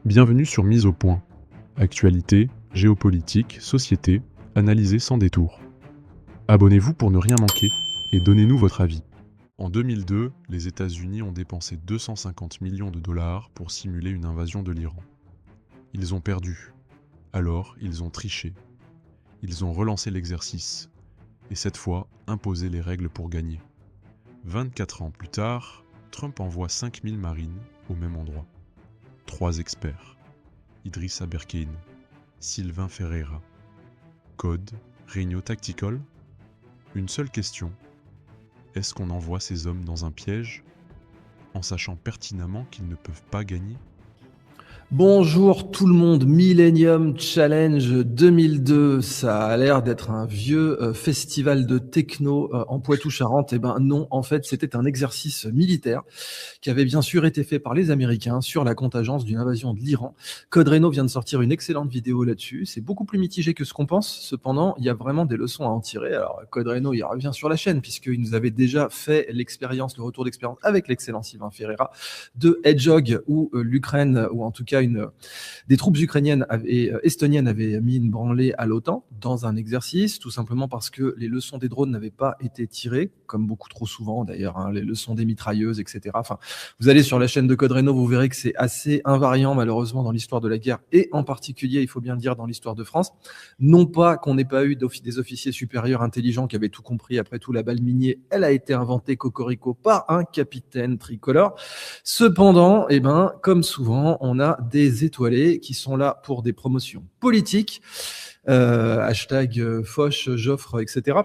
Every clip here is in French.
Bienvenue sur Mise au point. Actualité, géopolitique, société, analysée sans détour. Abonnez-vous pour ne rien manquer et donnez-nous votre avis. En 2002, les États-Unis ont dépensé 250 millions de dollars pour simuler une invasion de l'Iran. Ils ont perdu. Alors, ils ont triché. Ils ont relancé l'exercice et cette fois imposé les règles pour gagner. 24 ans plus tard, Trump envoie 5000 marines au même endroit. 3 experts, Idriss Aberkane, Sylvain Ferreira. Code, Regno Tactical. Une seule question, est-ce qu'on envoie ces hommes dans un piège, en sachant pertinemment qu'ils ne peuvent pas gagner ? Bonjour tout le monde, Millennium Challenge 2002, ça a l'air d'être un vieux festival de techno en Poitou-Charentes. Eh ben non, en fait c'était un exercice militaire qui avait bien sûr été fait par les Américains sur la contingence d'une invasion de l'Iran. Code Reno vient de sortir une excellente vidéo là-dessus, c'est beaucoup plus mitigé que ce qu'on pense, cependant il y a vraiment des leçons à en tirer. Alors Code Reno il revient sur la chaîne puisqu'il nous avait déjà fait l'expérience, le retour d'expérience avec l'excellent Sylvain Ferreira de Hedgehog où l'Ukraine, ou en tout cas des troupes ukrainiennes et estoniennes avaient mis une branlée à l'OTAN dans un exercice, tout simplement parce que les leçons des drones n'avaient pas été tirées, comme beaucoup trop souvent d'ailleurs, hein, les leçons des mitrailleuses, etc. Enfin, vous allez sur la chaîne de Code Reno, vous verrez que c'est assez invariant malheureusement dans l'histoire de la guerre, et en particulier, il faut bien le dire, dans l'histoire de France. Non pas qu'on n'ait pas eu des officiers supérieurs intelligents qui avaient tout compris, après tout la balle Minier, elle a été inventée cocorico par un capitaine tricolore. Cependant, eh ben, comme souvent, on a des étoilés qui sont là pour des promotions politiques, hashtag Foch, Joffre, etc.,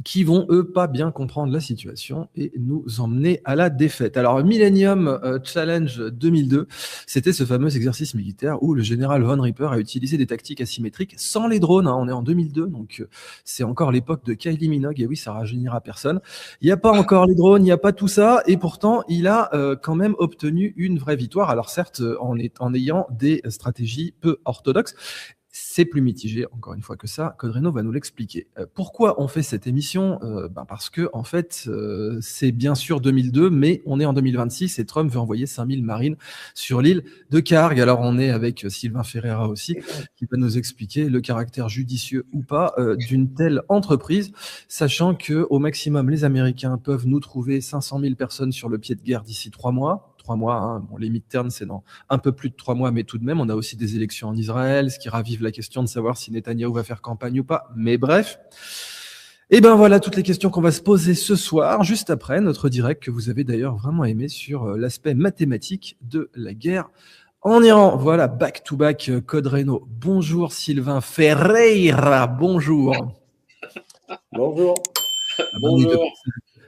qui vont, eux, pas bien comprendre la situation et nous emmener à la défaite. Alors, Millennium Challenge 2002, c'était ce fameux exercice militaire où le général Von Ripper a utilisé des tactiques asymétriques sans les drones, hein. On est en 2002, donc c'est encore l'époque de Kylie Minogue, et oui, ça rajeunira personne. Il n'y a pas encore les drones, il n'y a pas tout ça, et pourtant, il a quand même obtenu une vraie victoire. Alors certes, en ayant des stratégies peu orthodoxes. C'est plus mitigé, encore une fois, que ça. Code Reno va nous l'expliquer. Pourquoi on fait cette émission ? Parce que, en fait, c'est bien sûr 2002, mais on est en 2026 et Trump veut envoyer 5000 marines sur l'île de Kharg. Alors, on est avec Sylvain Ferreira aussi, qui va nous expliquer le caractère judicieux ou pas d'une telle entreprise, sachant qu'au maximum, les Américains peuvent nous trouver 500 000 personnes sur le pied de guerre d'ici 3 mois. 3 mois, hein. Bon, les midterms, c'est dans un peu plus de 3 mois, mais tout de même, on a aussi des élections en Israël, ce qui ravive la question de savoir si Netanyahou va faire campagne ou pas. Mais bref, et ben voilà toutes les questions qu'on va se poser ce soir, juste après notre direct que vous avez d'ailleurs vraiment aimé sur l'aspect mathématique de la guerre en Iran. Voilà, back to back, Code Reno. Bonjour Sylvain Ferreira, bonjour. Bonjour. Bonjour.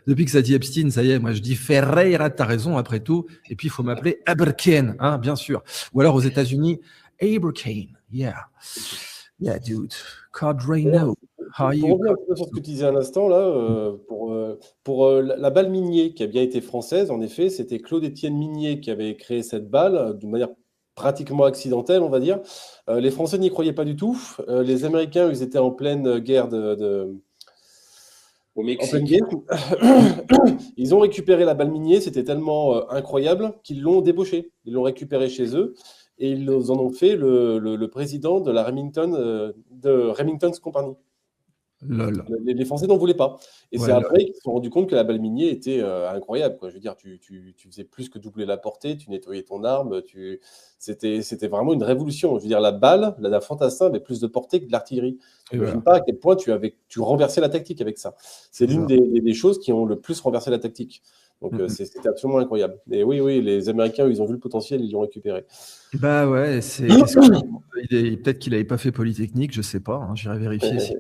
Depuis que ça dit Epstein, ça y est, moi je dis Ferreira, t'as raison après tout. Et puis il faut m'appeler Aberkane, hein, bien sûr. Ou alors aux États-Unis, Aberkane. Yeah, dude. Code Reno. Pour revenir un peu sur ce que tu disais à l'instant, là, pour la balle Minier qui a bien été française, en effet, c'était Claude-Étienne Minier qui avait créé cette balle d'une manière pratiquement accidentelle, on va dire. Les Français n'y croyaient pas du tout. Les Américains, ils étaient en pleine guerre au Mexique. Ils ont récupéré la balle Minier, c'était tellement incroyable qu'ils l'ont débauché. Ils l'ont récupéré chez eux et ils en ont fait le président de la Remington's Company. Les Français n'en voulaient pas. Et c'est après qu'ils se sont rendus compte que la balle Minier était incroyable, quoi. Je veux dire, tu faisais plus que doubler la portée, tu nettoyais ton arme, c'était vraiment une révolution. Je veux dire, la balle, la fantassin avait plus de portée que de l'artillerie. Je n'imagine pas à quel point tu renversais la tactique avec ça. C'est l'une des choses qui ont le plus renversé la tactique. Donc c'était absolument incroyable. Et oui, les Américains, ils ont vu le potentiel, ils l'ont récupéré. Bah ouais, peut-être qu'il n'avait pas fait Polytechnique, je sais pas, hein, j'irai vérifier si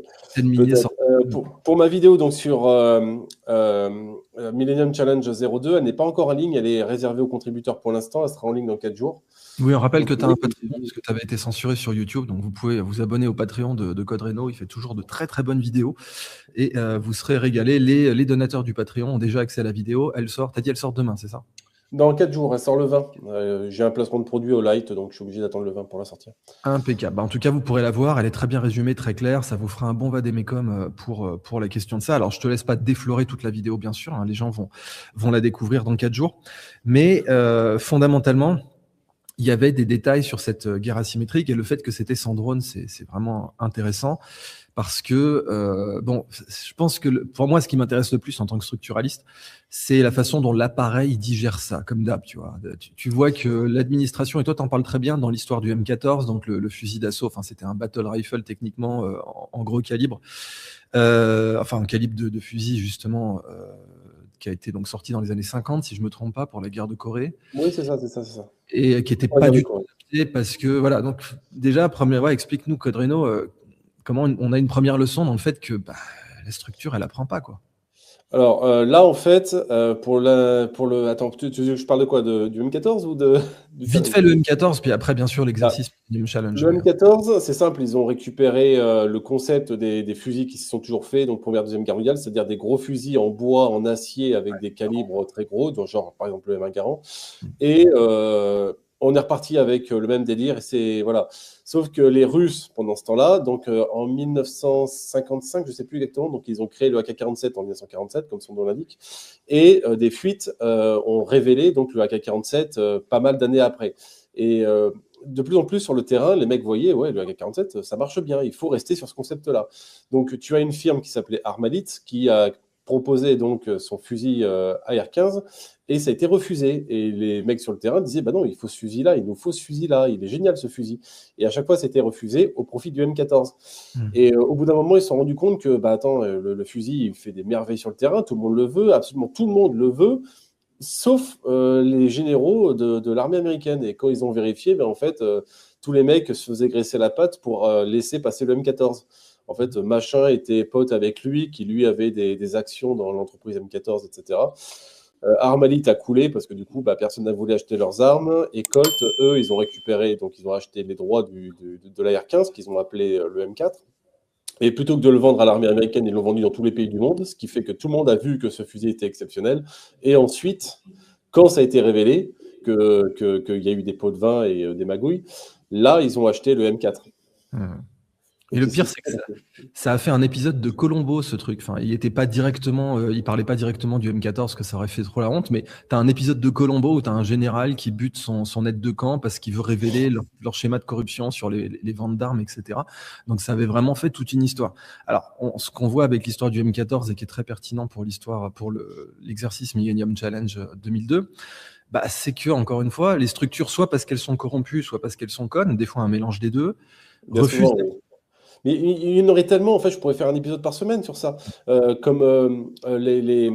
pour ma vidéo donc sur Millennium Challenge 02, elle n'est pas encore en ligne, elle est réservée aux contributeurs pour l'instant, elle sera en ligne dans 4 jours. Oui, on rappelle que tu as un Patreon, parce que tu avais été censuré sur YouTube, donc vous pouvez vous abonner au Patreon de Code Reno, il fait toujours de très très bonnes vidéos, et vous serez régalés. Les donateurs du Patreon ont déjà accès à la vidéo, elle sort, t'as dit elle sort demain, c'est ça ? Dans 4 jours, elle sort le 20. J'ai un placement de produit au light, donc je suis obligé d'attendre le 20 pour la sortir. Impeccable. En tout cas, vous pourrez la voir. Elle est très bien résumée, très claire. Ça vous fera un bon vadémécum pour la question de ça. Alors, je te laisse pas déflorer toute la vidéo, bien sûr, hein. Les gens vont la découvrir dans 4 jours. Mais fondamentalement, il y avait des détails sur cette guerre asymétrique, et le fait que c'était sans drone, c'est vraiment intéressant parce que, bon, je pense que pour moi, ce qui m'intéresse le plus en tant que structuraliste, c'est la façon dont l'appareil digère ça, comme d'hab, tu vois. Tu vois que l'administration, et toi, t'en parles très bien dans l'histoire du M14, donc le fusil d'assaut, enfin, c'était un battle rifle techniquement en gros calibre, enfin, un calibre de fusil, justement, qui a été donc sorti dans les années 50, si je me trompe pas, pour la guerre de Corée. Oui, c'est ça, c'est ça, c'est ça. Et qui n'était pas du tout adapté parce que, voilà, donc déjà, explique-nous, Codreno, comment on a une première leçon dans le fait que la structure, elle apprend pas, quoi. Alors là, en fait, attends, tu veux que je parle de quoi? Du M14 ou du Vite challenge? fait le M14, puis après, bien sûr, Ah, l'exercice Millennium Challenge. Le M14, c'est simple, ils ont récupéré le concept des fusils qui se sont toujours faits, donc Première, Deuxième Guerre mondiale, c'est-à-dire des gros fusils en bois, en acier, avec des calibres très gros, donc genre par exemple le M1 Garand. Et on est reparti avec le même délire. Voilà. Sauf que les Russes, pendant ce temps-là, donc en 1955, je ne sais plus exactement, donc ils ont créé le AK-47 en 1947, comme son nom l'indique, et des fuites ont révélé donc le AK-47 pas mal d'années après. Et de plus en plus sur le terrain, les mecs voyaient, ouais, le AK-47, ça marche bien, il faut rester sur ce concept-là. Donc tu as une firme qui s'appelait Armalit, qui a proposé donc son fusil AR-15, et ça a été refusé. Et les mecs sur le terrain disaient, bah non, il faut ce fusil-là, il nous faut ce fusil-là, il est génial ce fusil. Et à chaque fois, c'était refusé au profit du M14. Et au bout d'un moment, ils se sont rendus compte que, bah attends, le fusil, il fait des merveilles sur le terrain, tout le monde le veut, absolument tout le monde le veut, sauf les généraux de l'armée américaine. Et quand ils ont vérifié, ben, en fait, tous les mecs se faisaient graisser la patte pour laisser passer le M14. En fait, machin était pote avec lui, qui lui avait des actions dans l'entreprise M14, etc. Armalit a coulé parce que du coup, personne n'a voulu acheter leurs armes. Et Colt, eux, ils ont récupéré, donc ils ont acheté les droits de l'AR-15 qu'ils ont appelé le M4. Et plutôt que de le vendre à l'armée américaine, ils l'ont vendu dans tous les pays du monde, ce qui fait que tout le monde a vu que ce fusil était exceptionnel. Et ensuite, quand ça a été révélé qu'il y a eu des pots de vin et des magouilles, là, ils ont acheté le M4. Et le pire, c'est que ça a fait un épisode de Colombo, ce truc. Enfin, il était pas directement, il parlait pas directement du M14, que ça aurait fait trop la honte, mais t'as un épisode de Colombo où t'as un général qui bute son aide de camp parce qu'il veut révéler leur schéma de corruption sur les ventes d'armes, etc. Donc ça avait vraiment fait toute une histoire. Alors, ce qu'on voit avec l'histoire du M14 et qui est très pertinent pour l'histoire, pour l'exercice Millennium Challenge 2002, c'est que, encore une fois, les structures, soit parce qu'elles sont corrompues, soit parce qu'elles sont connes, des fois un mélange des deux, refusent. Mais il y en aurait tellement, en fait, je pourrais faire un épisode par semaine sur ça. Comme les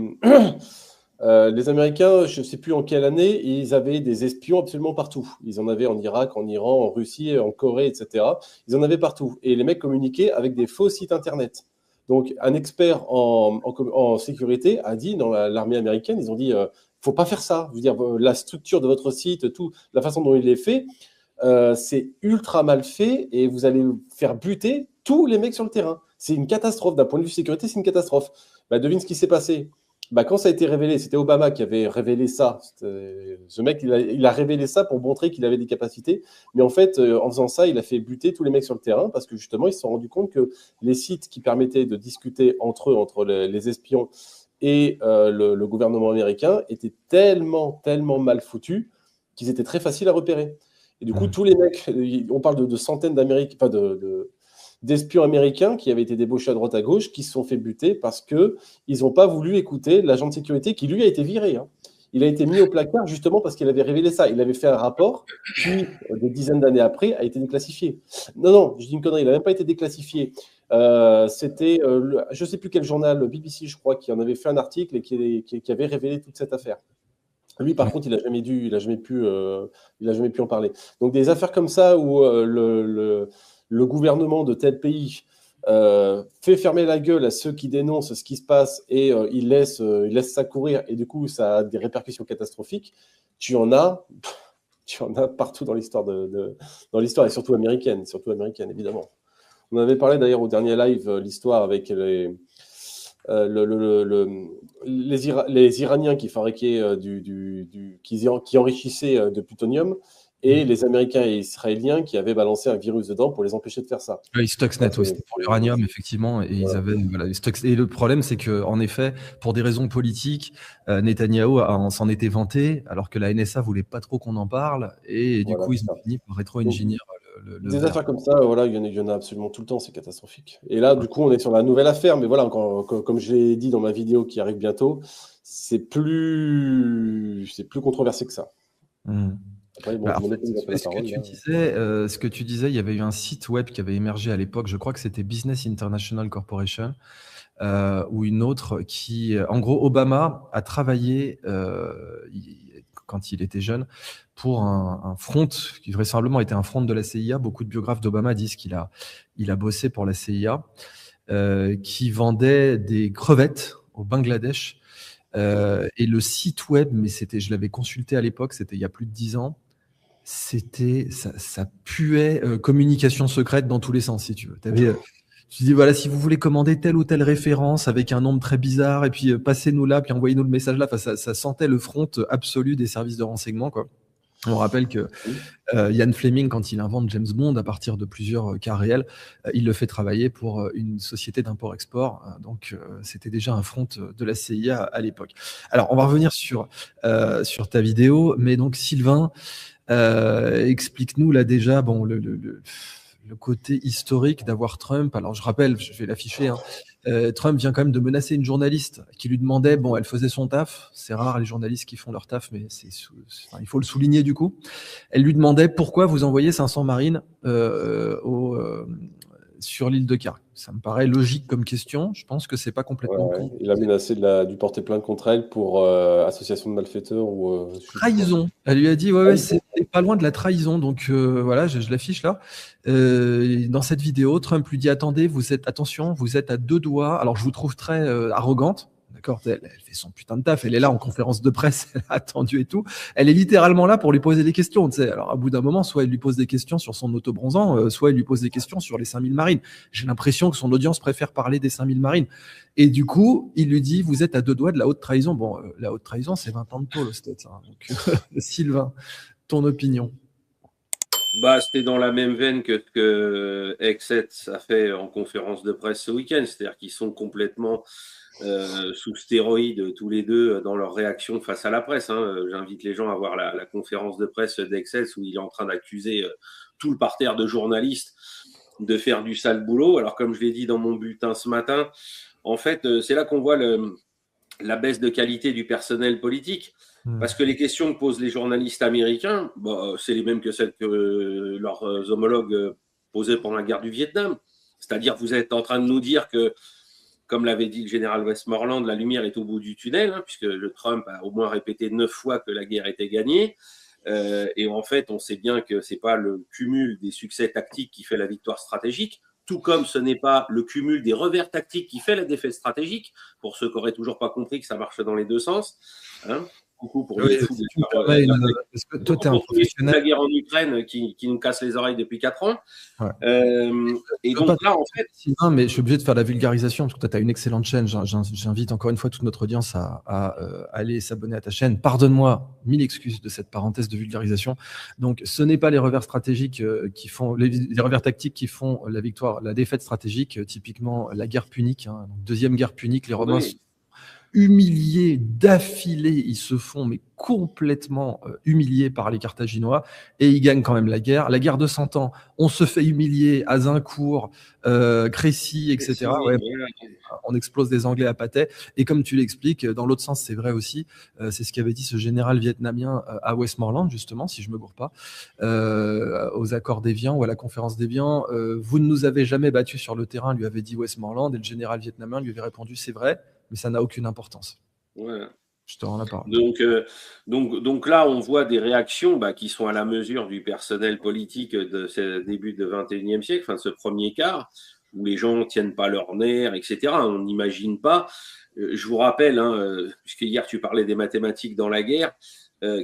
Américains, je ne sais plus en quelle année, ils avaient des espions absolument partout. Ils en avaient en Irak, en Iran, en Russie, en Corée, etc. Ils en avaient partout. Et les mecs communiquaient avec des faux sites Internet. Donc, un expert en sécurité a dit, dans l'armée américaine, ils ont dit, faut pas faire ça. Je veux dire, la structure de votre site, la façon dont il est fait, c'est ultra mal fait et vous allez faire buter tous les mecs sur le terrain. C'est une catastrophe. D'un point de vue sécurité, c'est une catastrophe. Devine ce qui s'est passé. Quand ça a été révélé, c'était Obama qui avait révélé ça. Ce mec, il a révélé ça pour montrer qu'il avait des capacités. Mais en fait, en faisant ça, il a fait buter tous les mecs sur le terrain parce que justement, ils se sont rendus compte que les sites qui permettaient de discuter entre eux, entre les espions et le gouvernement américain, étaient tellement mal foutus qu'ils étaient très faciles à repérer. Et du coup, tous les mecs, on parle de centaines d'Américains, d'espions américains qui avaient été débauchés à droite à gauche, qui se sont fait buter parce qu'ils n'ont pas voulu écouter l'agent de sécurité qui, lui, a été viré. Il a été mis au placard justement parce qu'il avait révélé ça. Il avait fait un rapport qui, des dizaines d'années après, a été déclassifié. Non, je dis une connerie, il n'a même pas été déclassifié. C'était, je ne sais plus quel journal, le BBC, je crois, qui en avait fait un article et qui avait révélé toute cette affaire. Lui, par contre, il n'a jamais pu en parler. Donc, des affaires comme ça où le gouvernement de tel pays fait fermer la gueule à ceux qui dénoncent ce qui se passe et il laisse ça courir et du coup, ça a des répercussions catastrophiques. Tu en as partout dans l'histoire dans l'histoire et surtout américaine, évidemment. On avait parlé d'ailleurs au dernier live l'histoire avec les Iraniens qui fabriquaient qui enrichissaient de plutonium et les Américains et Israéliens qui avaient balancé un virus dedans pour les empêcher de faire ça. Oui, Stuxnet, oui, c'était pour l'uranium, effectivement. Et ils avaient, voilà, et le problème, c'est que, en effet, pour des raisons politiques, Netanyahou s'en était vanté, alors que la NSA voulait pas trop qu'on en parle. Et du coup, ils ont fini par rétro-engineer le Des verre. affaires comme ça, voilà, il y en a absolument tout le temps, c'est catastrophique. Et là, du coup, on est sur la nouvelle affaire, mais voilà, comme je l'ai dit dans ma vidéo qui arrive bientôt, c'est plus controversé que ça. Après, bon, En fait, ce que tu disais, il y avait eu un site web qui avait émergé à l'époque, je crois que c'était Business International Corporation, ou une autre qui, en gros, Obama a travaillé quand il était jeune pour un front qui vraisemblablement était un front de la CIA. Beaucoup de biographes d'Obama disent qu'il a bossé pour la CIA, qui vendait des crevettes au Bangladesh. Et le site web, mais je l'avais consulté à l'époque, c'était il y a plus de 10 ans. Ça puait communication secrète dans tous les sens, si tu veux. Tu dis, voilà, si vous voulez commander telle ou telle référence avec un nombre très bizarre, et puis passez-nous là, puis envoyez-nous le message là. Enfin, ça sentait le front absolu des services de renseignement, quoi. On rappelle que Ian Fleming, quand il invente James Bond à partir de plusieurs cas réels, il le fait travailler pour une société d'import-export. Donc, c'était déjà un front de la CIA à l'époque. Alors, on va revenir sur ta vidéo. Mais donc, Sylvain, explique-nous là déjà le côté historique d'avoir Trump. Alors, je rappelle, je vais l'afficher, hein. Trump vient quand même de menacer une journaliste qui lui demandait, bon, elle faisait son taf, c'est rare les journalistes qui font leur taf, mais il faut le souligner du coup. Elle lui demandait pourquoi vous envoyez 500 marines sur l'île de Khark. Ça me paraît logique comme question. Je pense que c'est pas complètement con. Il a menacé du porter plainte contre elle pour association de malfaiteurs ou trahison. Elle lui a dit ouais, c'est pas loin de la trahison. Donc voilà, je l'affiche là. Dans cette vidéo, Trump lui dit attendez, vous êtes à 2 doigts. Alors je vous trouve très arrogante. D'accord, elle fait son putain de taf, elle est là en conférence de presse, elle a attendu et tout. Elle est littéralement là pour lui poser des questions, tu sais. Alors, à bout d'un moment, soit elle lui pose des questions sur son auto-bronzant, soit elle lui pose des questions sur les 5000 marines. J'ai l'impression que son audience préfère parler des 5000 marines. Et du coup, il lui dit, vous êtes à 2 doigts de la haute trahison. Bon, la haute trahison, c'est 20 ans de tôle, peut-être. Hein. Donc, Sylvain, ton opinion? C'était dans la même veine que Exet a fait en conférence de presse ce week-end, c'est-à-dire qu'ils sont complètement sous stéroïdes tous les deux dans leur réaction face à la presse. Hein. J'invite les gens à voir la conférence de presse d'Exet où il est en train d'accuser tout le parterre de journalistes de faire du sale boulot. Alors comme je l'ai dit dans mon bulletin ce matin, en fait, c'est là qu'on voit la baisse de qualité du personnel politique. Parce que les questions que posent les journalistes américains, c'est les mêmes que celles que leurs homologues posaient pendant la guerre du Vietnam. C'est-à-dire, vous êtes en train de nous dire que, comme l'avait dit le général Westmoreland, la lumière est au bout du tunnel, hein, puisque le Trump a au moins répété 9 fois que la guerre était gagnée. Et en fait, on sait bien que ce n'est pas le cumul des succès tactiques qui fait la victoire stratégique, tout comme ce n'est pas le cumul des revers tactiques qui fait la défaite stratégique, pour ceux qui n'auraient toujours pas compris que ça marche dans les deux sens. Hein. Coucou pour les fous parce que toi, tu es un professionnel. La guerre en Ukraine qui nous casse les oreilles depuis 4 ans. Ouais. Et donc là, en fait. Sylvain, mais je suis obligé de faire la vulgarisation parce que toi, tu as une excellente chaîne. J'invite encore une fois toute notre audience à aller s'abonner à ta chaîne. Pardonne-moi, 1000 excuses de cette parenthèse de vulgarisation. Donc, ce n'est pas les revers stratégiques qui font, les revers tactiques qui font la victoire, la défaite stratégique, typiquement la guerre punique, hein, deuxième guerre punique, les Romains. Oui. Humiliés d'affilée, ils se font mais complètement humiliés par les Carthaginois et ils gagnent quand même la guerre. La guerre de 100 ans, on se fait humilier à Zincourt, Crécy, etc. Ouais, on explose des Anglais à Patay. Et comme tu l'expliques, dans l'autre sens, c'est vrai aussi. C'est ce qu'avait dit ce général vietnamien à Westmoreland, justement, si je me gourre pas, aux accords d'Évian ou à la conférence d'Évian. Vous ne nous avez jamais battus sur le terrain, lui avait dit Westmoreland, et le général vietnamien lui avait répondu, c'est vrai, mais ça n'a aucune importance. Ouais. Je te rends la parole. Donc là, on voit des réactions qui sont à la mesure du personnel politique de ce début du XXIe siècle, enfin de ce premier quart, où les gens ne tiennent pas leur nerfs, etc. On n'imagine pas. Je vous rappelle, puisque hier tu parlais des mathématiques dans la guerre,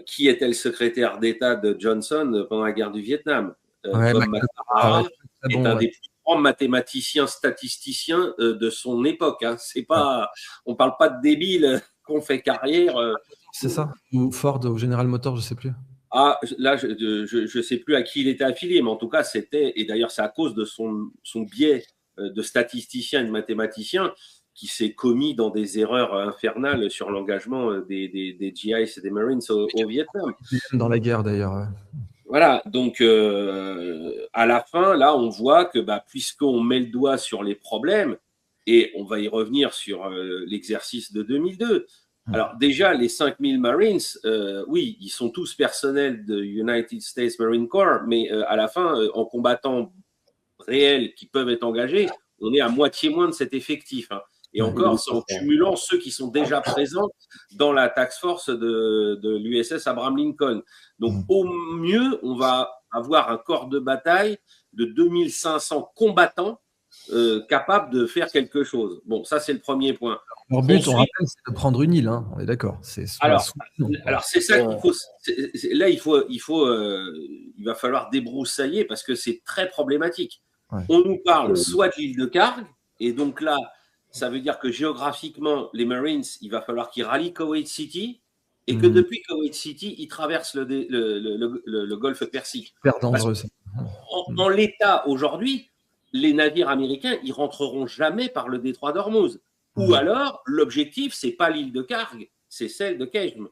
qui était le secrétaire d'État de Johnson pendant la guerre du Vietnam? Bob Matarrara est un des plus grands mathématiciens, statisticiens de son époque. Hein. C'est pas, on ne parle pas de débiles qu'on fait carrière. C'est ça? Ou Ford ou General Motors, je ne sais plus. Là, je sais plus à qui il était affilié, mais en tout cas, et d'ailleurs, c'est à cause de son biais de statisticien et de mathématicien qui s'est commis dans des erreurs infernales sur l'engagement des GIs et des Marines au Vietnam. Dans la guerre, d'ailleurs. Ouais. Voilà, donc à la fin, là, on voit que puisqu'on met le doigt sur les problèmes, et on va y revenir sur l'exercice de 2002. Alors déjà, les 5000 Marines, oui, ils sont tous personnels de United States Marine Corps, mais à la fin, en combattants réels qui peuvent être engagés, on est à moitié moins de cet effectif. Hein. Et encore, c'est en cumulant ceux qui sont déjà présents dans la task force de l'USS Abraham Lincoln. Donc, au mieux, on va avoir un corps de bataille de 2500 combattants capables de faire quelque chose. Bon, ça, c'est le premier point. Leur but, ensuite, on rappelle, c'est de prendre une île. Hein. On est d'accord. Alors, c'est ça qu'il faut. Là, il va falloir débroussailler parce que c'est très problématique. Ouais. On nous parle soit de l'île de Karg, et donc là, ça veut dire que géographiquement, les Marines, il va falloir qu'ils rallient Kuwait City et que depuis Kuwait City, ils traversent le golfe Persique. Super dangereux. En l'état aujourd'hui, les navires américains, ils rentreront jamais par le détroit d'Ormuz. Ou alors, l'objectif, c'est pas l'île de Karg, c'est celle de Kejm.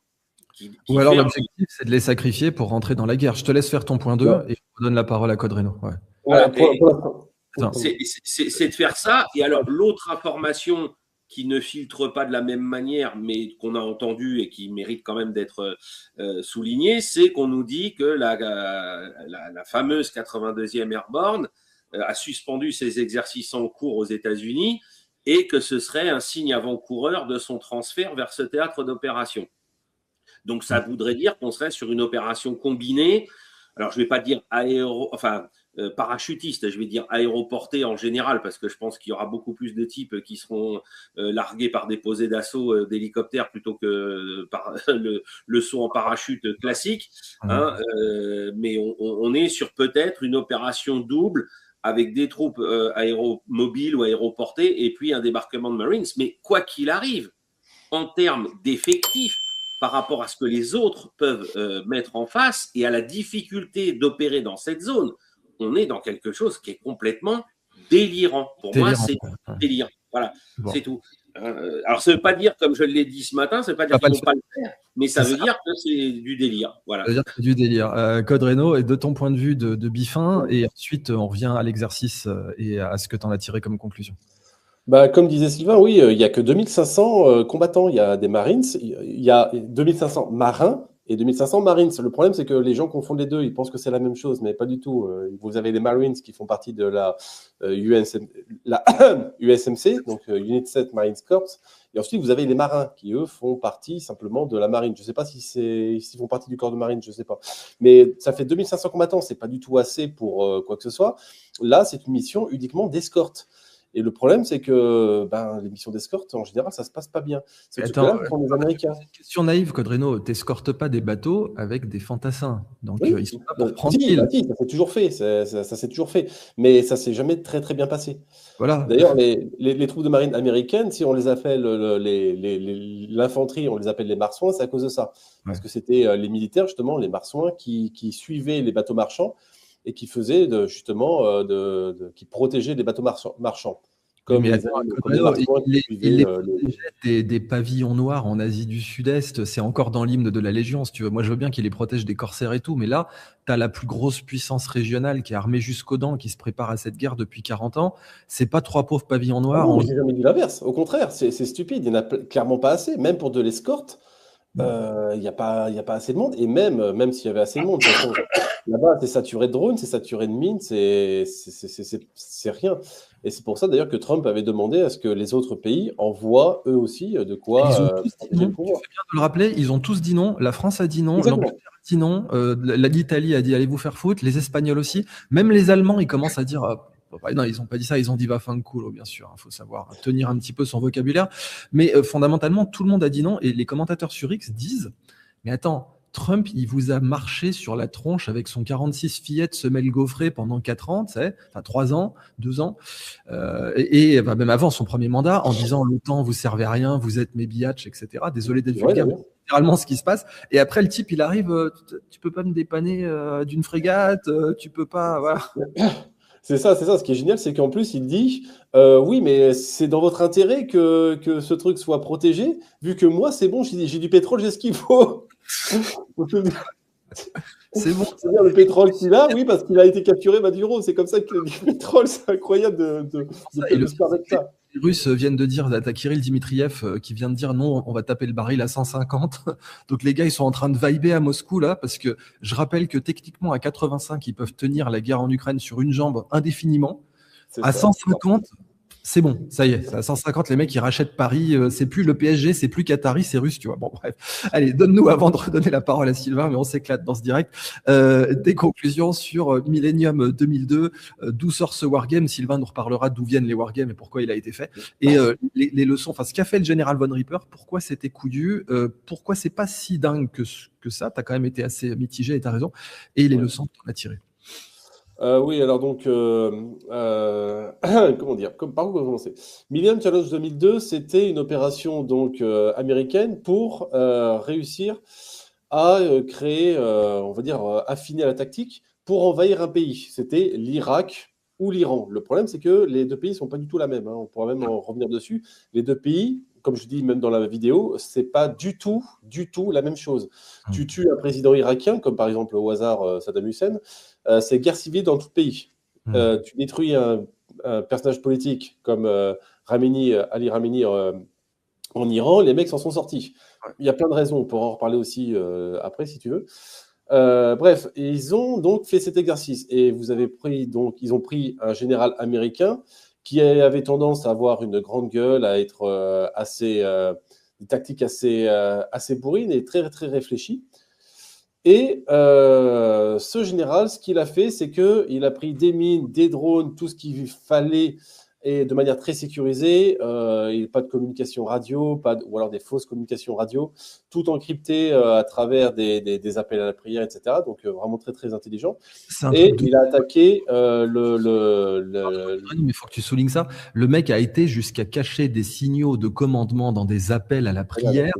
Ou alors, l'objectif, c'est de les sacrifier pour rentrer dans la guerre. Je te laisse faire ton point 2 et je te donne la parole à Codreno. Ouais. Voilà, c'est de faire ça. Et alors, l'autre information qui ne filtre pas de la même manière, mais qu'on a entendue et qui mérite quand même d'être soulignée, c'est qu'on nous dit que la fameuse 82e Airborne a suspendu ses exercices en cours aux États-Unis et que ce serait un signe avant-coureur de son transfert vers ce théâtre d'opération. Donc, ça voudrait dire qu'on serait sur une opération combinée. Alors, je ne vais pas dire parachutiste, je vais dire aéroporté en général, parce que je pense qu'il y aura beaucoup plus de types qui seront largués par des posées d'assaut d'hélicoptères plutôt que par le saut en parachute classique. Hein, mais on est sur peut-être une opération double avec des troupes aéromobiles ou aéroportées et puis un débarquement de Marines. Mais quoi qu'il arrive, en termes d'effectifs, par rapport à ce que les autres peuvent mettre en face et à la difficulté d'opérer dans cette zone, on est dans quelque chose qui est complètement délirant. Pour moi, c'est délire. Voilà, c'est tout. Alors, ça ne veut pas dire, comme je l'ai dit ce matin, ça ne veut pas dire qu'il ne faut pas le faire, mais ça veut dire que c'est du délire. Voilà. Ça veut dire que c'est du délire. Codreno, et de ton point de vue de Biffin, et ensuite on revient à l'exercice et à ce que tu en as tiré comme conclusion. Comme disait Sylvain, oui, il n'y a que 2500 combattants. Il y a des Marines, il y a 2500 marins et 2500 Marines. Le problème, c'est que les gens confondent les deux. Ils pensent que c'est la même chose, mais pas du tout. Vous avez les Marines qui font partie de la USMC, donc United States Marine Corps. Et ensuite, vous avez les marins qui, eux, font partie simplement de la marine. Je ne sais pas s'ils font partie du corps de marine, je ne sais pas. Mais ça fait 2500 combattants. Ce n'est pas du tout assez pour quoi que ce soit. Là, c'est une mission uniquement d'escorte. Et le problème, c'est que les missions d'escorte, en général, ça ne se passe pas bien. C'est attends, les Américains. Une question naïve, Codreno. Tu n'escortes pas des bateaux avec des fantassins. Donc, ils ne sont pas pour prendre l'île. Si, ça s'est toujours fait. Ça s'est toujours fait. Mais ça ne s'est jamais très, très bien passé. Voilà. D'ailleurs, les troupes de marine américaines, si on les appelle l'infanterie, on les appelle les marsouins, c'est à cause de ça. Parce que c'était les militaires, justement, les marsouins, qui suivaient les bateaux marchands et qui faisaient qui protégeaient les bateaux marchands. Comme il des pavillons noirs en Asie du Sud-Est, c'est encore dans l'hymne de la Légion, si tu veux. Moi, je veux bien qu'ils les protègent des corsaires et tout, mais là, tu as la plus grosse puissance régionale qui est armée jusqu'aux dents, qui se prépare à cette guerre depuis 40 ans. C'est pas trois pauvres pavillons noirs. Non, j'ai jamais dit l'inverse. Au contraire, c'est stupide. Il n'y en a clairement pas assez, même pour de l'escorte. Il n'y a pas assez de monde. Et même s'il y avait assez de monde, de toute façon, là-bas, c'est saturé de drones, c'est saturé de mines, c'est rien. Et c'est pour ça d'ailleurs que Trump avait demandé à ce que les autres pays envoient eux aussi de quoi. Ils ont tous dit non. Tu fais bien de le rappeler, ils ont tous dit non. La France a dit non, l'Angleterre a dit non, l'Italie a dit allez vous faire foutre, les Espagnols aussi. Même les Allemands, ils commencent à dire. Non, ils n'ont pas dit ça, ils ont dit vaffanculo, bien sûr. Il faut savoir tenir un petit peu son vocabulaire. Mais fondamentalement, tout le monde a dit non. Et les commentateurs sur X disent mais attends, Trump, il vous a marché sur la tronche avec son 46 fillettes semelles gaufrées pendant 4 ans, tu sais, enfin 3 ans, 2 ans, même avant son premier mandat, en disant l'OTAN, vous servez à rien, vous êtes mes biatchs, etc. Désolé d'être vulgaire, mais c'est littéralement ce qui se passe. Et après, le type, il arrive, tu peux pas me dépanner d'une frégate, tu peux pas, voilà. C'est ça. Ce qui est génial, c'est qu'en plus, il dit oui, mais c'est dans votre intérêt que ce truc soit protégé, vu que moi, c'est bon, j'ai du pétrole, j'ai ce qu'il faut. C'est bon. C'est-à-dire le pétrole qu'il a, oui, parce qu'il a été capturé Maduro. C'est comme ça qu'il a du pétrole. C'est incroyable de se faire avec ça. Les Russes viennent de dire, t'as Kirill Dmitriev qui vient de dire non, on va taper le baril à 150. Donc les gars, ils sont en train de vibrer à Moscou là, parce que je rappelle que techniquement à 85, ils peuvent tenir la guerre en Ukraine sur une jambe indéfiniment. À 150, c'est bon, ça y est. À 150, les mecs, ils rachètent Paris. C'est plus le PSG, c'est plus Qatari, c'est russe, tu vois. Bon, bref. Allez, donne-nous, avant de redonner la parole à Sylvain, mais on s'éclate dans ce direct, des conclusions sur Millennium 2002. D'où sort ce wargame? Sylvain nous reparlera d'où viennent les wargames et pourquoi il a été fait. Et les leçons, enfin, ce qu'a fait le général Von Ripper, pourquoi c'était couillu, pourquoi c'est pas si dingue que ça. T'as quand même été assez mitigé et t'as raison. Et les leçons que t'en as tirées. Oui, alors donc, comment dire, par où commencer? Millennium Challenge 2002, c'était une opération donc américaine pour réussir à créer, on va dire, affiner la tactique pour envahir un pays. C'était l'Irak ou l'Iran. Le problème, c'est que les deux pays ne sont pas du tout la même. On pourra même en revenir dessus. Les deux pays, comme je dis même dans la vidéo, c'est pas du tout la même chose. Tu tues un président irakien, comme par exemple au hasard Saddam Hussein, c'est guerre civile dans tout le pays. Tu détruis un personnage politique comme Ali Khamenei en Iran, les mecs s'en sont sortis. Il y a plein de raisons, on pourra en reparler aussi après si tu veux. Bref, ils ont donc fait cet exercice et ils ont pris un général américain qui avait tendance à avoir une grande gueule, à être des tactiques assez bourrines et très très réfléchies. Et ce général, ce qu'il a fait, c'est qu'il a pris des mines, des drones, tout ce qu'il fallait, et de manière très sécurisée. Pas de communication radio, ou alors des fausses communications radio, tout encrypté à travers des appels à la prière, etc. Donc vraiment très très intelligent. Et il a attaqué Mais il faut que tu soulignes ça. Le mec a été jusqu'à cacher des signaux de commandement dans des appels à la prière.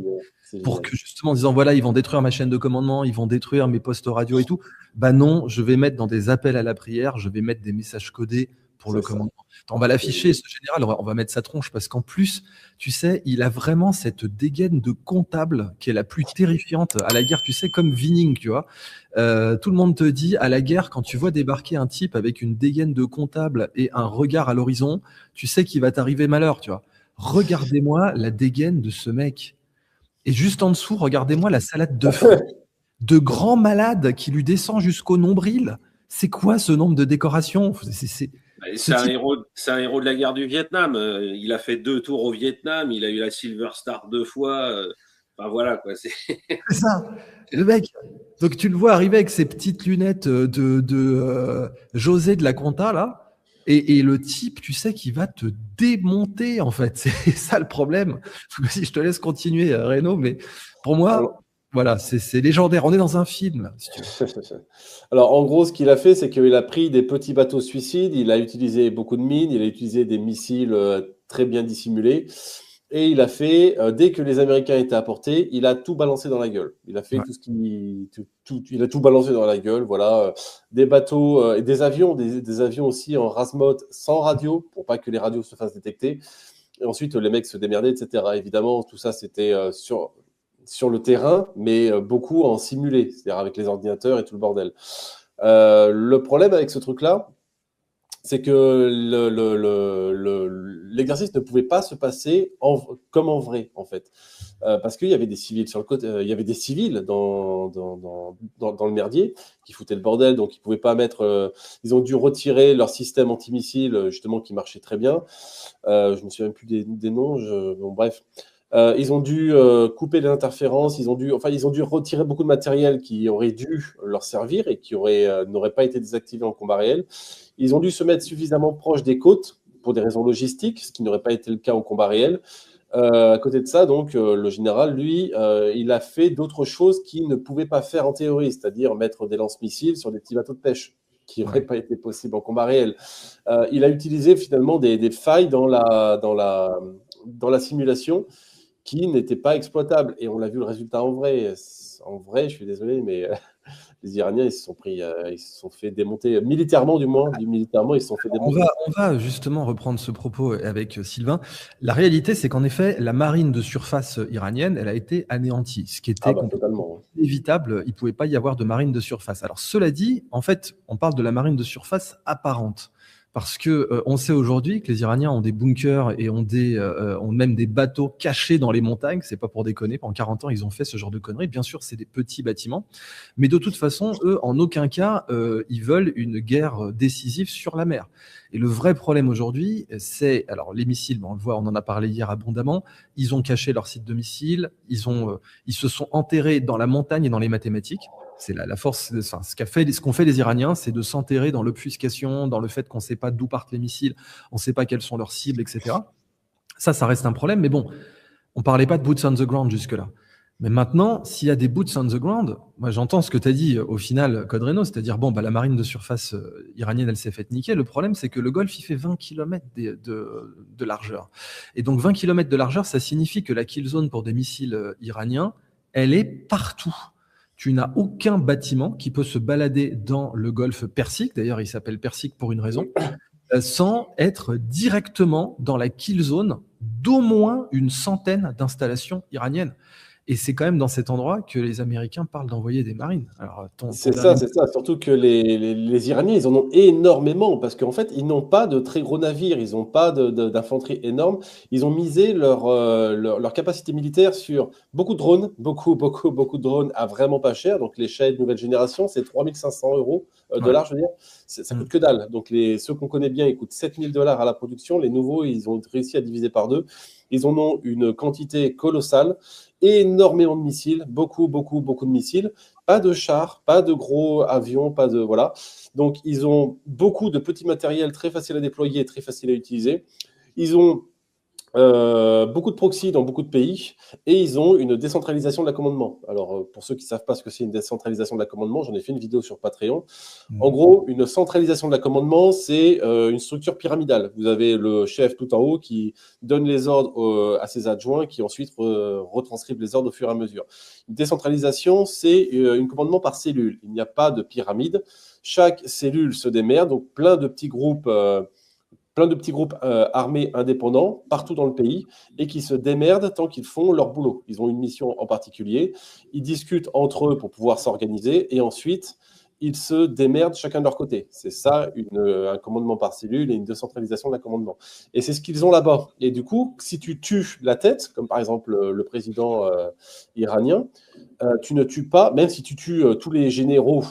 Pour que justement, en disant voilà, ils vont détruire ma chaîne de commandement, ils vont détruire mes postes radio et tout. Bah non, je vais mettre dans des appels à la prière, je vais mettre des messages codés pour le commandement. On va l'afficher, ce général, on va mettre sa tronche parce qu'en plus, tu sais, il a vraiment cette dégaine de comptable qui est la plus terrifiante à la guerre, tu sais, comme Vining, tu vois. Tout le monde te dit, à la guerre, quand tu vois débarquer un type avec une dégaine de comptable et un regard à l'horizon, tu sais qu'il va t'arriver malheur, tu vois. Regardez-moi la dégaine de ce mec. Et juste en dessous, regardez-moi la salade de fruits de grand malade qui lui descend jusqu'au nombril. C'est quoi ce nombre de décorations? C'est un héros de la guerre du Vietnam. Il a fait 2 tours au Vietnam. Il a eu la Silver Star 2 fois. Enfin voilà quoi. C'est ça. Le mec. Donc tu le vois arriver avec ses petites lunettes de José de la Conta là. Et le type, tu sais, qui va te démonter, en fait. C'est ça le problème. Si je te laisse continuer, Renaud, mais pour moi, voilà, c'est légendaire. On est dans un film, là, si tu veux. Alors, en gros, ce qu'il a fait, c'est qu'il a pris des petits bateaux suicides, il a utilisé beaucoup de mines, il a utilisé des missiles très bien dissimulés. Et il a fait, dès que les Américains étaient apportés, il a tout balancé dans la gueule. Il a fait il a tout balancé dans la gueule, voilà. Des bateaux et des avions, des avions aussi en RASMOT sans radio, pour pas que les radios se fassent détecter. Et ensuite, les mecs se démerdaient, etc. Évidemment, tout ça, c'était sur le terrain, mais beaucoup en simulé, c'est-à-dire avec les ordinateurs et tout le bordel. Le problème avec ce truc-là, c'est que l'exercice ne pouvait pas se passer comme en vrai, en fait. Parce qu'il y avait des civils sur le côté, il y avait des civils dans le merdier qui foutaient le bordel, donc ils ne pouvaient pas mettre. Ils ont dû retirer leur système antimissile, justement, qui marchait très bien. Je ne me souviens plus des noms, bon, bref. Ils ont dû couper les interférences, ils ont dû retirer beaucoup de matériel qui aurait dû leur servir et qui n'aurait pas été désactivé en combat réel. Ils ont dû se mettre suffisamment proche des côtes pour des raisons logistiques, ce qui n'aurait pas été le cas en combat réel. À côté de ça, donc, le général, lui, il a fait d'autres choses qu'il ne pouvait pas faire en théorie, c'est-à-dire mettre des lance-missiles sur des petits bateaux de pêche, qui n'auraient pas été possible en combat réel. Il a utilisé finalement des failles dans la simulation qui n'étaient pas exploitables. Et on l'a vu le résultat en vrai. En vrai, je suis désolé, mais les Iraniens, ils se sont fait démonter, militairement du moins, militairement, ils se sont fait démonter. On va justement reprendre ce propos avec Sylvain. La réalité, c'est qu'en effet, la marine de surface iranienne, elle a été anéantie, ce qui était totalement inévitable. Il ne pouvait pas y avoir de marine de surface. Alors, cela dit, en fait, on parle de la marine de surface apparente. Parce que on sait aujourd'hui que les Iraniens ont des bunkers et ont même des bateaux cachés dans les montagnes. C'est pas pour déconner. Pendant 40 ans, ils ont fait ce genre de conneries. Bien sûr, c'est des petits bâtiments, mais de toute façon, eux, en aucun cas, ils veulent une guerre décisive sur la mer. Et le vrai problème aujourd'hui, c'est alors les missiles. On le voit, on en a parlé hier abondamment. Ils ont caché leur site de missiles. Ils se sont enterrés dans la montagne et dans les mathématiques. C'est la force, enfin, ce qu'ont fait les Iraniens, c'est de s'enterrer dans l'obfuscation, dans le fait qu'on ne sait pas d'où partent les missiles, on ne sait pas quelles sont leurs cibles, etc. Ça reste un problème. Mais bon, on ne parlait pas de boots on the ground jusque-là. Mais maintenant, s'il y a des boots on the ground, moi j'entends ce que tu as dit au final, Code Reno, c'est-à-dire bon, la marine de surface iranienne, elle s'est faite niquer. Le problème, c'est que le Golfe, il fait 20 km de largeur. Et donc 20 km de largeur, ça signifie que la kill zone pour des missiles iraniens, elle est partout. Tu n'as aucun bâtiment qui peut se balader dans le golfe Persique, d'ailleurs il s'appelle Persique pour une raison, sans être directement dans la kill zone d'au moins une centaine d'installations iraniennes. Et c'est quand même dans cet endroit que les Américains parlent d'envoyer des marines. Alors, c'est ça. Surtout que les Iraniens, ils en ont énormément parce qu'en fait, ils n'ont pas de très gros navires, ils n'ont pas d'infanterie énorme. Ils ont misé leur capacité militaire sur beaucoup de drones, beaucoup de drones à vraiment pas cher. Donc, les Shahed nouvelle génération, c'est 3500 dollars, je veux dire. Ça coûte que dalle. Donc, ceux qu'on connaît bien, ils coûtent 7000 dollars à la production. Les nouveaux, ils ont réussi à diviser par 2. Ils en ont une quantité colossale, énormément de missiles, beaucoup de missiles, pas de chars, pas de gros avions, pas de voilà. Donc ils ont beaucoup de petits matériels très faciles à déployer, très faciles à utiliser. Ils ont beaucoup de proxys dans beaucoup de pays et ils ont une décentralisation de l'accommodement. Alors, pour ceux qui ne savent pas ce que c'est une décentralisation de l'accommodement, j'en ai fait une vidéo sur Patreon. En gros, une centralisation de l'accommodement, c'est une structure pyramidale. Vous avez le chef tout en haut qui donne les ordres à ses adjoints qui ensuite retranscrivent les ordres au fur et à mesure. Une décentralisation, c'est un commandement par cellule. Il n'y a pas de pyramide. Chaque cellule se démerde, donc plein de petits groupes armés indépendants partout dans le pays et qui se démerdent tant qu'ils font leur boulot. Ils ont une mission en particulier, ils discutent entre eux pour pouvoir s'organiser et ensuite ils se démerdent chacun de leur côté. C'est ça, un commandement par cellule et une décentralisation d'un commandement. Et c'est ce qu'ils ont là-bas. Et du coup, si tu tues la tête, comme par exemple le président iranien, tu ne tues pas, même si tu tues tous les généraux,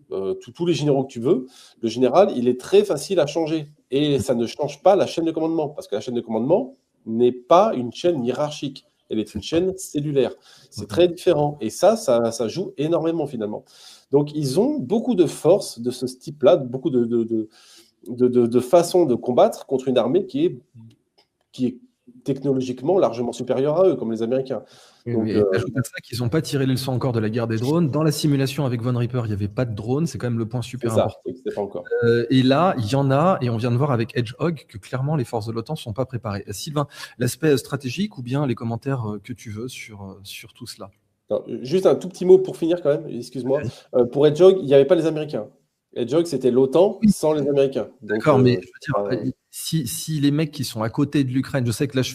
tous les généraux que tu veux, le général, il est très facile à changer. Et ça ne change pas la chaîne de commandement, parce que la chaîne de commandement n'est pas une chaîne hiérarchique, elle est une chaîne cellulaire. C'est très différent. Et ça joue énormément finalement. Donc ils ont beaucoup de force de ce type-là, beaucoup de façons de combattre contre une armée qui est technologiquement largement supérieure à eux, comme les Américains. Donc, ajoute à ça qu'ils n'ont pas tiré les leçons encore de la guerre des drones. Dans la simulation avec Von Reaper, il n'y avait pas de drones. C'est quand même le point super important. Pas encore. Et là, il y en a, et on vient de voir avec Hedgehog que clairement les forces de l'OTAN ne sont pas préparées. Sylvain, l'aspect stratégique ou bien les commentaires que tu veux sur tout cela? Non, juste un tout petit mot pour finir quand même, excuse-moi. Pour Hedgehog, il n'y avait pas les Américains. Hedgehog, c'était l'OTAN sans les Américains. D'accord, mais je veux dire, si les mecs qui sont à côté de l'Ukraine, je sais que là je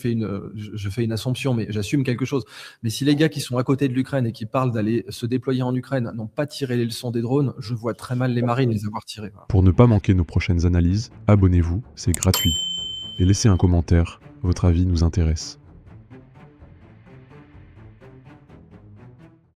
fais une assumption, mais j'assume quelque chose, mais si les gars qui sont à côté de l'Ukraine et qui parlent d'aller se déployer en Ukraine n'ont pas tiré les leçons des drones, je vois très mal les marines les avoir tirés. Voilà. Pour ne pas manquer nos prochaines analyses, abonnez-vous, c'est gratuit. Et laissez un commentaire, votre avis nous intéresse.